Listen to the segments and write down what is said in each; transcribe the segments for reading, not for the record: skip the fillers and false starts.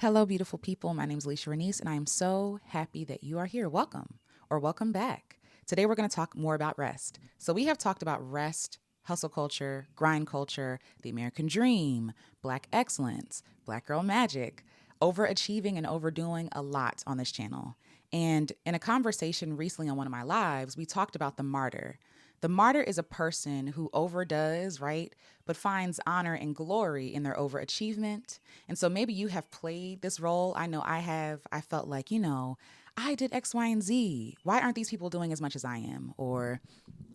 Hello, beautiful people. My name is Alicia Renice, and I am so happy that you are here. Welcome or welcome back. Today, we're going to talk more about rest. So, we have talked about rest, hustle culture, grind culture, the American dream, Black excellence, Black girl magic, overachieving and overdoing a lot on this channel. And in a conversation recently on one of my lives, we talked about the martyr. The martyr is a person who overdoes, right? But finds honor and glory in their overachievement. And so maybe you have played this role. I know I have. I felt like, I did X, Y, and Z. Why aren't these people doing as much as I am? Or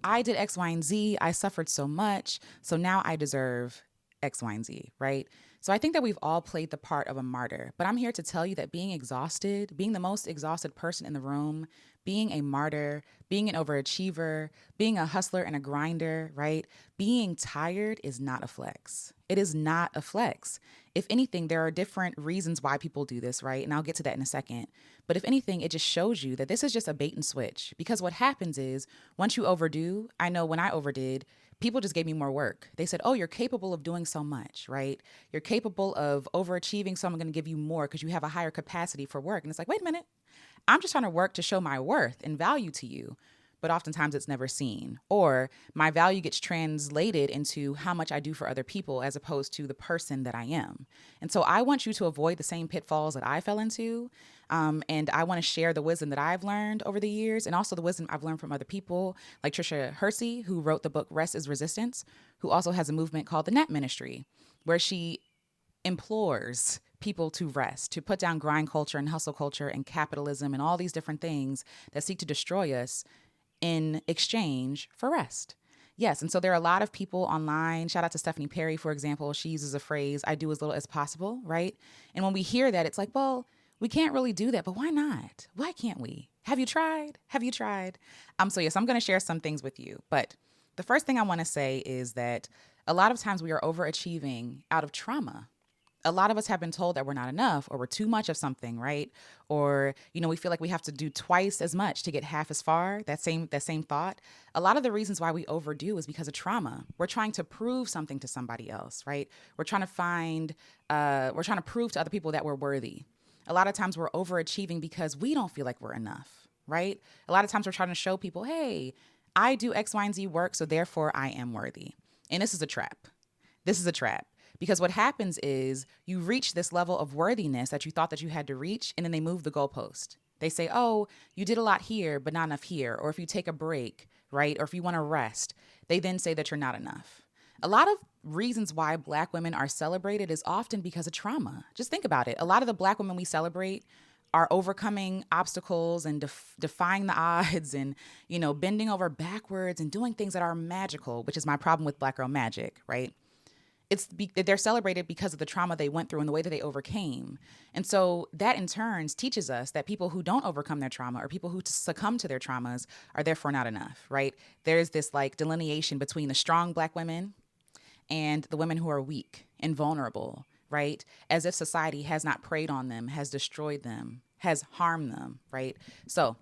I did X, Y, and Z. I suffered so much. So now I deserve X, Y, and Z, right? So I think that we've all played the part of a martyr, but I'm here to tell you that being exhausted, being the most exhausted person in the room, being a martyr, being an overachiever, being a hustler and a grinder, right? Being tired is not a flex. It is not a flex. If anything, there are different reasons why people do this, right? And I'll get to that in a second. But if anything, it just shows you that this is just a bait and switch. Because what happens is once you overdo, I know when I overdid, people just gave me more work. They said, oh, you're capable of doing so much, right? You're capable of overachieving, so I'm going to give you more because you have a higher capacity for work. And it's like, wait a minute. I'm just trying to work to show my worth and value to you. But oftentimes it's never seen. Or my value gets translated into how much I do for other people as opposed to the person that I am. And so I want you to avoid the same pitfalls that I fell into. And I want to share the wisdom that I've learned over the years and also the wisdom I've learned from other people like Tricia Hersey, who wrote the book Rest is Resistance, who also has a movement called the Net Ministry, where she implores people to rest, to put down grind culture and hustle culture and capitalism and all these different things that seek to destroy us in exchange for rest. Yes. And so there are a lot of people online. Shout out to Stephanie Perry, for example. She uses a phrase, I do as little as possible, right? And when we hear that, it's like, well, we can't really do that, but why not? Why can't we? Have you tried? Have you tried? So yes, I'm going to share some things with you. But the first thing I want to say is that a lot of times we are overachieving out of trauma. A lot of us have been told that we're not enough or we're too much of something, right? Or, we feel like we have to do twice as much to get half as far. That same thought. A lot of the reasons why we overdo is because of trauma. We're trying to prove something to somebody else, right? We're trying to prove to other people that we're worthy. A lot of times we're overachieving because we don't feel like we're enough, right? A lot of times we're trying to show people, hey, I do X, Y, and Z work, so therefore I am worthy. And this is a trap. This is a trap. Because what happens is you reach this level of worthiness that you thought that you had to reach, and then they move the goalpost. They say, oh, you did a lot here, but not enough here. Or if you take a break, right? Or if you want to rest, they then say that you're not enough. A lot of reasons why Black women are celebrated is often because of trauma. Just think about it. A lot of the Black women we celebrate are overcoming obstacles and defying the odds and, bending over backwards and doing things that are magical, which is my problem with Black girl magic, right? They're celebrated because of the trauma they went through and the way that they overcame. And so that in turn teaches us that people who don't overcome their trauma or people who succumb to their traumas are therefore not enough, right? There's this delineation between the strong Black women and the women who are weak and vulnerable, right? As if society has not preyed on them, has destroyed them, has harmed them, right? So,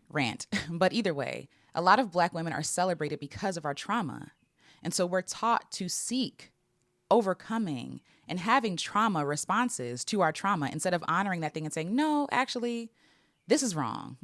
rant. But either way, a lot of Black women are celebrated because of our trauma. And so we're taught to seek overcoming and having trauma responses to our trauma instead of honoring that thing and saying, no, actually, this is wrong.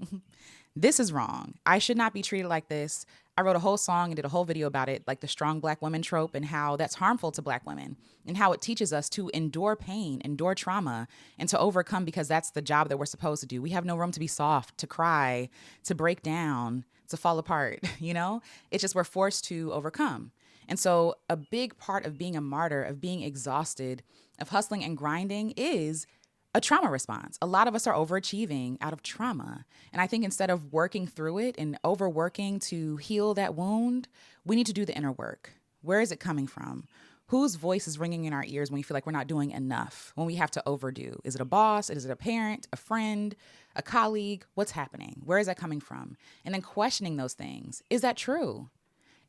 This is wrong. I should not be treated like this. I wrote a whole song and did a whole video about it, like the strong Black woman trope and how that's harmful to Black women and how it teaches us to endure pain, endure trauma, and to overcome because that's the job that we're supposed to do. We have no room to be soft, to cry, to break down, to fall apart, It's just we're forced to overcome. And so a big part of being a martyr, of being exhausted, of hustling and grinding is a trauma response. A lot of us are overachieving out of trauma. And I think instead of working through it and overworking to heal that wound, we need to do the inner work. Where is it coming from? Whose voice is ringing in our ears when we feel like we're not doing enough, when we have to overdo? Is it a boss? Is it a parent, a friend, a colleague? What's happening? Where is that coming from? And then questioning those things. Is that true?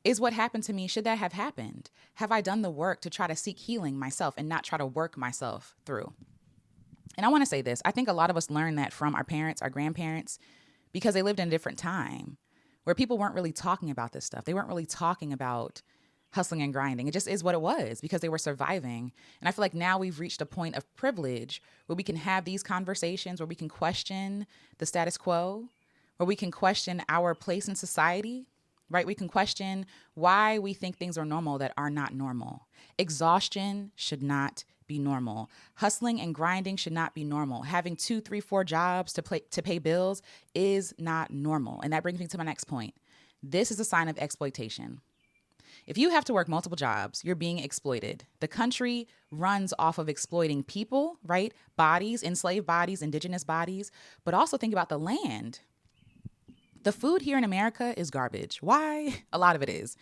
Is what happened to me, should that have happened? Have I done the work to try to seek healing myself and not try to work myself through? And I want to say this. I think a lot of us learned that from our parents, our grandparents, because they lived in a different time where people weren't really talking about this stuff. They weren't really talking about hustling and grinding. It just is what it was because they were surviving. And I feel like now we've reached a point of privilege where we can have these conversations, where we can question the status quo, where we can question our place in society, right? We can question why we think things are normal that are not normal. Exhaustion should not be normal. Hustling and grinding should not be normal. Having 2, 3, 4 jobs to pay bills is not normal. And that brings me to my next point. This is a sign of exploitation. If you have to work multiple jobs, you're being exploited. The country runs off of exploiting people, right? Bodies, enslaved bodies, indigenous bodies, but also think about the land. The food here in America is garbage. Why? A lot of it is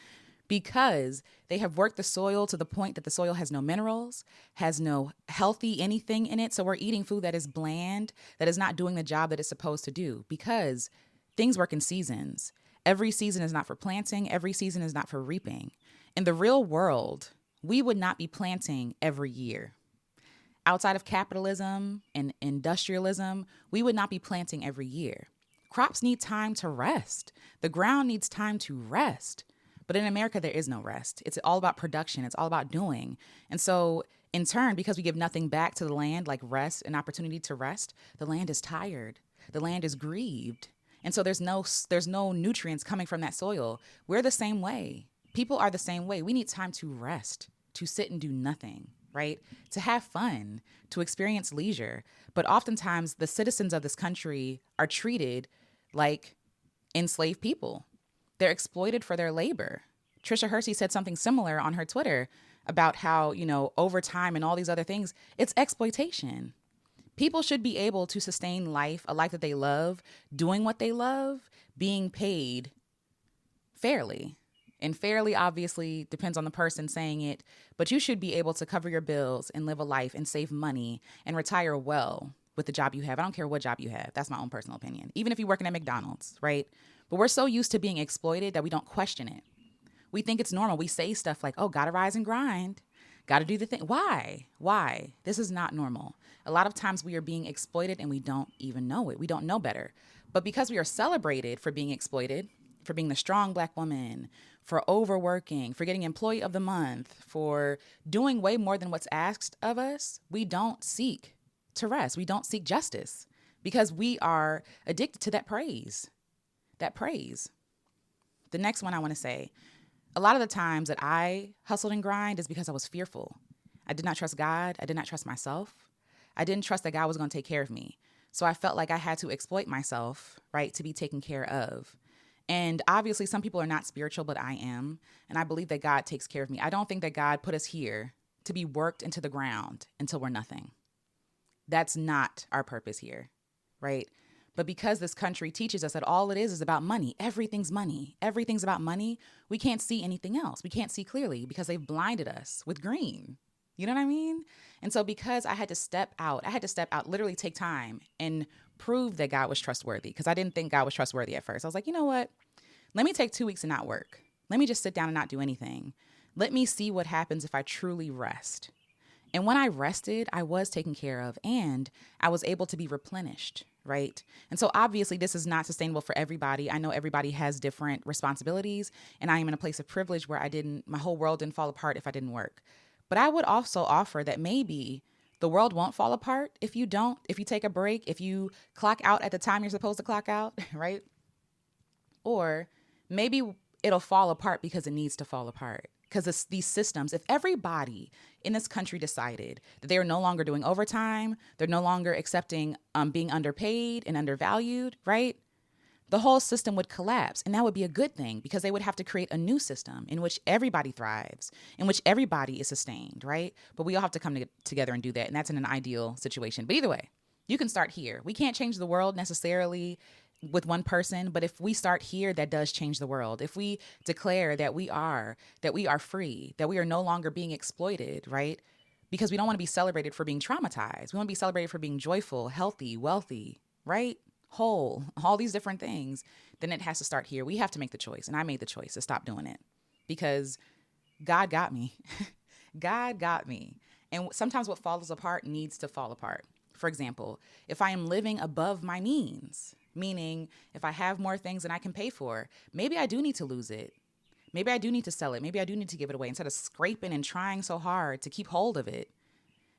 because they have worked the soil to the point that the soil has no minerals, has no healthy anything in it. So we're eating food that is bland, that is not doing the job that it's supposed to do because things work in seasons. Every season is not for planting. Every season is not for reaping. In the real world, we would not be planting every year. Outside of capitalism and industrialism, we would not be planting every year. Crops need time to rest. The ground needs time to rest. But in America, there is no rest. It's all about production. It's all about doing. And so in turn, because we give nothing back to the land, like rest, an opportunity to rest, the land is tired. The land is grieved. And so there's no nutrients coming from that soil. We're the same way. People are the same way. We need time to rest, to sit and do nothing, right? To have fun, to experience leisure. But oftentimes the citizens of this country are treated like enslaved people. They're exploited for their labor. Tricia Hersey said something similar on her Twitter about how, overtime and all these other things, it's exploitation. People should be able to sustain life, a life that they love, doing what they love, being paid fairly. And fairly obviously depends on the person saying it, but you should be able to cover your bills and live a life and save money and retire well with the job you have. I don't care what job you have. That's my own personal opinion. Even if you're working at McDonald's, right? But we're so used to being exploited that we don't question it. We think it's normal. We say stuff like, oh, gotta rise and grind. Got to do the thing. Why? Why? This is not normal. A lot of times we are being exploited and we don't even know it. We don't know better. But because we are celebrated for being exploited, for being the strong Black woman, for overworking, for getting employee of the month, for doing way more than what's asked of us, we don't seek to rest. We don't seek justice because we are addicted to that praise. That praise. The next one I want to say, a lot of the times that I hustled and grind is because I was fearful. I did not trust God. I did not trust myself. I didn't trust that God was going to take care of me. So I felt like I had to exploit myself, right, to be taken care of. And obviously some people are not spiritual, but I am. And I believe that God takes care of me. I don't think that God put us here to be worked into the ground until we're nothing. That's not our purpose here, right? But because this country teaches us that all it is about money, everything's about money, we can't see anything else. We can't see clearly because they've blinded us with green. You know what I mean? And so because I had to step out, literally take time and prove that God was trustworthy because I didn't think God was trustworthy at first. I was like, you know what? Let me take 2 weeks and not work. Let me just sit down and not do anything. Let me see what happens if I truly rest. And when I rested, I was taken care of and I was able to be replenished, right? And so obviously this is not sustainable for everybody. I know everybody has different responsibilities and I am in a place of privilege where my whole world didn't fall apart if I didn't work. But I would also offer that maybe the world won't fall apart if you take a break, if you clock out at the time you're supposed to clock out, right? Or maybe it'll fall apart because it needs to fall apart. Because these systems, if everybody in this country decided that they are no longer doing overtime, they're no longer accepting being underpaid and undervalued, right? The whole system would collapse. And that would be a good thing because they would have to create a new system in which everybody thrives, in which everybody is sustained, right? But we all have to come together and do that. And that's in an ideal situation. But either way, you can start here. We can't change the world necessarily with one person, but if we start here, that does change the world. If we declare that we are free, that we are no longer being exploited, right? Because we don't want to be celebrated for being traumatized. We want to be celebrated for being joyful, healthy, wealthy, right? Whole, all these different things. Then it has to start here. We have to make the choice. And I made the choice to stop doing it because God got me. God got me. And sometimes what falls apart needs to fall apart. For example, if I am living above my means, meaning if I have more things than I can pay for, maybe I do need to lose it. Maybe I do need to sell it. Maybe I do need to give it away instead of scraping and trying so hard to keep hold of it.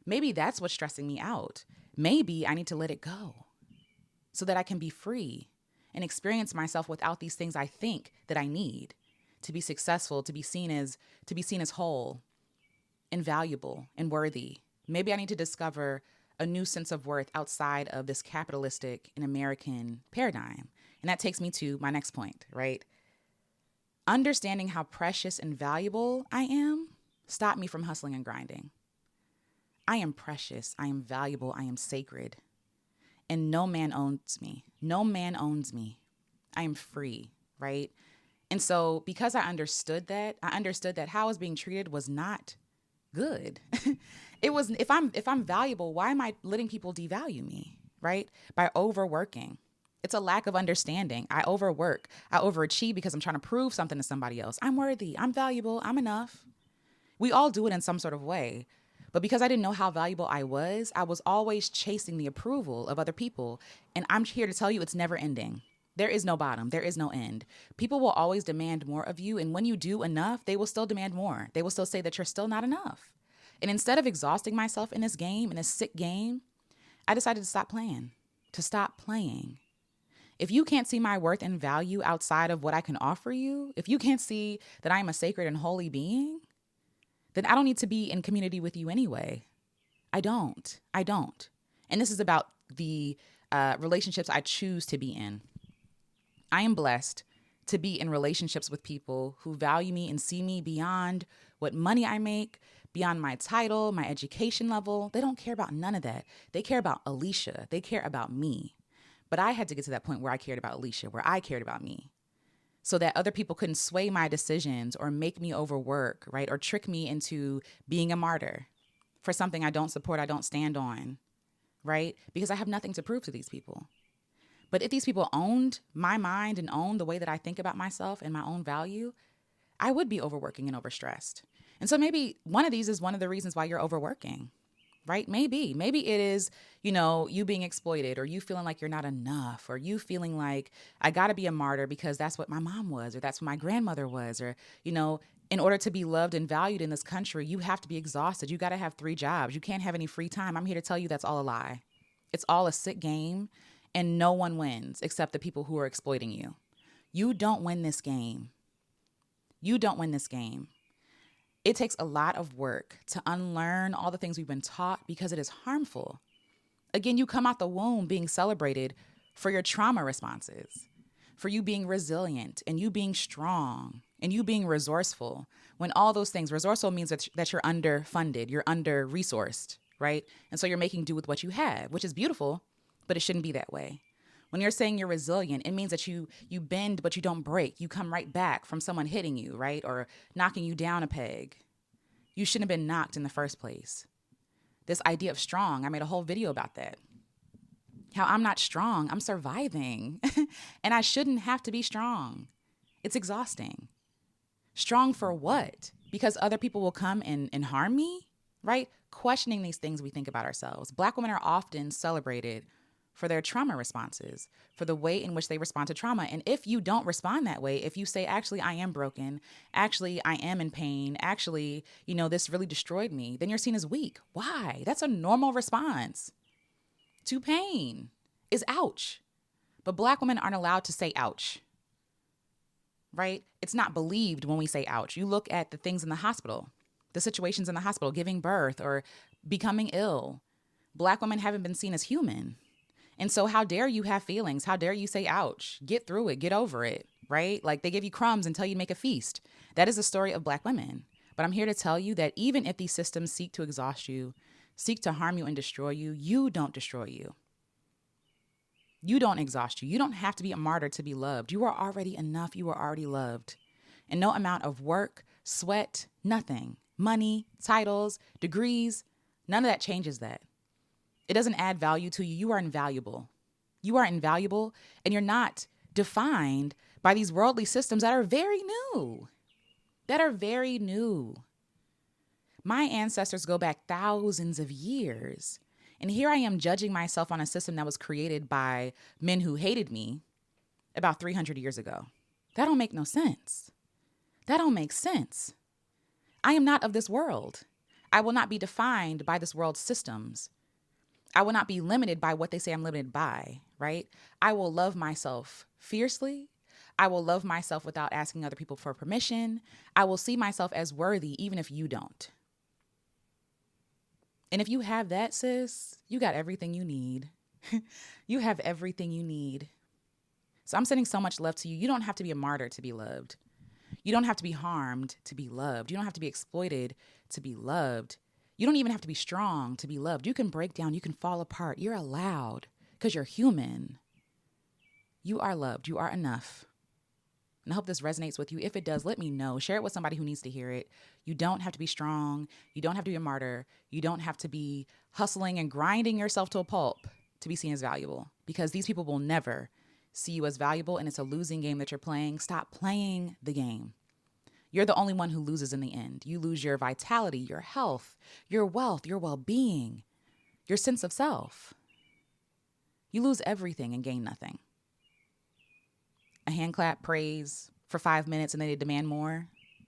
Maybe that's what's stressing me out. Maybe I need to let it go so that I can be free and experience myself without these things I think that I need to be successful, to be seen as whole and valuable and worthy. Maybe I need to discover a new sense of worth outside of this capitalistic and American paradigm. And that takes me to my next point, right? Understanding how precious and valuable I am stopped me from hustling and grinding. I am precious. I am valuable. I am sacred. And no man owns me. No man owns me. I am free, right? And so because I understood that how I was being treated was not good. It was, if I'm valuable, why am I letting people devalue me, right? By overworking. It's a lack of understanding. I overwork. I overachieve because I'm trying to prove something to somebody else. I'm worthy. I'm valuable. I'm enough. We all do it in some sort of way. But because I didn't know how valuable I was always chasing the approval of other people. And I'm here to tell you it's never ending. There is no bottom. There is no end. People will always demand more of you. And when you do enough, they will still demand more. They will still say that you're still not enough. And instead of exhausting myself in this game, in this sick game, I decided to stop playing. If you can't see my worth and value outside of what I can offer you, if you can't see that I am a sacred and holy being, then I don't need to be in community with you anyway. I don't. And this is about the relationships I choose to be in. I am blessed to be in relationships with people who value me and see me beyond what money I make, beyond my title, my education level. They don't care about none of that. They care about Alicia. They care about me. But I had to get to that point where I cared about Alicia, where I cared about me, so that other people couldn't sway my decisions or make me overwork, right? Or trick me into being a martyr for something I don't support, I don't stand on, right? Because I have nothing to prove to these people. But if these people owned my mind and owned the way that I think about myself and my own value, I would be overworking and overstressed. And so maybe one of these is one of the reasons why you're overworking, right? Maybe it is, you being exploited, or you feeling like you're not enough, or you feeling like I got to be a martyr because that's what my mom was, or that's what my grandmother was, or, in order to be loved and valued in this country, you have to be exhausted. You got to have 3 jobs. You can't have any free time. I'm here to tell you that's all a lie. It's all a sick game, and no one wins except the people who are exploiting you. You don't win this game. It takes a lot of work to unlearn all the things we've been taught because it is harmful. Again, you come out the womb being celebrated for your trauma responses, for you being resilient and you being strong and you being resourceful. When all those things, resourceful means that you're underfunded, you're under-resourced, right? And so you're making do with what you have, which is beautiful, but it shouldn't be that way. When you're saying you're resilient, it means that you bend, but you don't break. You come right back from someone hitting you, right? Or knocking you down a peg. You shouldn't have been knocked in the first place. This idea of strong, I made a whole video about that. How I'm not strong, I'm surviving. And I shouldn't have to be strong. It's exhausting. Strong for what? Because other people will come and harm me, right? Questioning these things we think about ourselves. Black women are often celebrated for their trauma responses, for the way in which they respond to trauma. And if you don't respond that way, if you say, actually, I am broken, actually, I am in pain, actually, this really destroyed me, then you're seen as weak. Why? That's a normal response to pain, is ouch. But Black women aren't allowed to say ouch, right? It's not believed when we say ouch. You look at the things in the hospital, the situations in the hospital, giving birth or becoming ill. Black women haven't been seen as human. And so how dare you have feelings? How dare you say, ouch, get through it, get over it, right? Like they give you crumbs and tell you to make a feast. That is the story of Black women. But I'm here to tell you that even if these systems seek to exhaust you, seek to harm you and destroy you, you don't destroy you. You don't exhaust you. You don't have to be a martyr to be loved. You are already enough. You are already loved. And no amount of work, sweat, nothing, money, titles, degrees, none of that changes that. It doesn't add value to you. You are invaluable. You are invaluable, and you're not defined by these worldly systems that are very new. My ancestors go back thousands of years. And here I am judging myself on a system that was created by men who hated me about 300 years ago. That don't make no sense. That don't make sense. I am not of this world. I will not be defined by this world's systems. I will not be limited by what they say I'm limited by, right? I will love myself fiercely. I will love myself without asking other people for permission. I will see myself as worthy even if you don't. And if you have that, sis, you got everything you need. You have everything you need. So I'm sending so much love to you. You don't have to be a martyr to be loved. You don't have to be harmed to be loved. You don't have to be exploited to be loved. You don't even have to be strong to be loved. You can break down. You can fall apart. You're allowed because you're human. You are loved. You are enough. And I hope this resonates with you. If it does, let me know. Share it with somebody who needs to hear it. You don't have to be strong. You don't have to be a martyr. You don't have to be hustling and grinding yourself to a pulp to be seen as valuable, because these people will never see you as valuable, and it's a losing game that you're playing. Stop playing the game. You're the only one who loses in the end. You lose your vitality, your health, your wealth, your well-being, your sense of self. You lose everything and gain nothing. A hand clap, praise for 5 minutes, and then they demand more.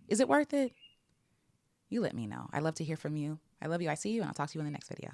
Is it worth it? You let me know. I love to hear from you. I love you. I see you, and I'll talk to you in the next video.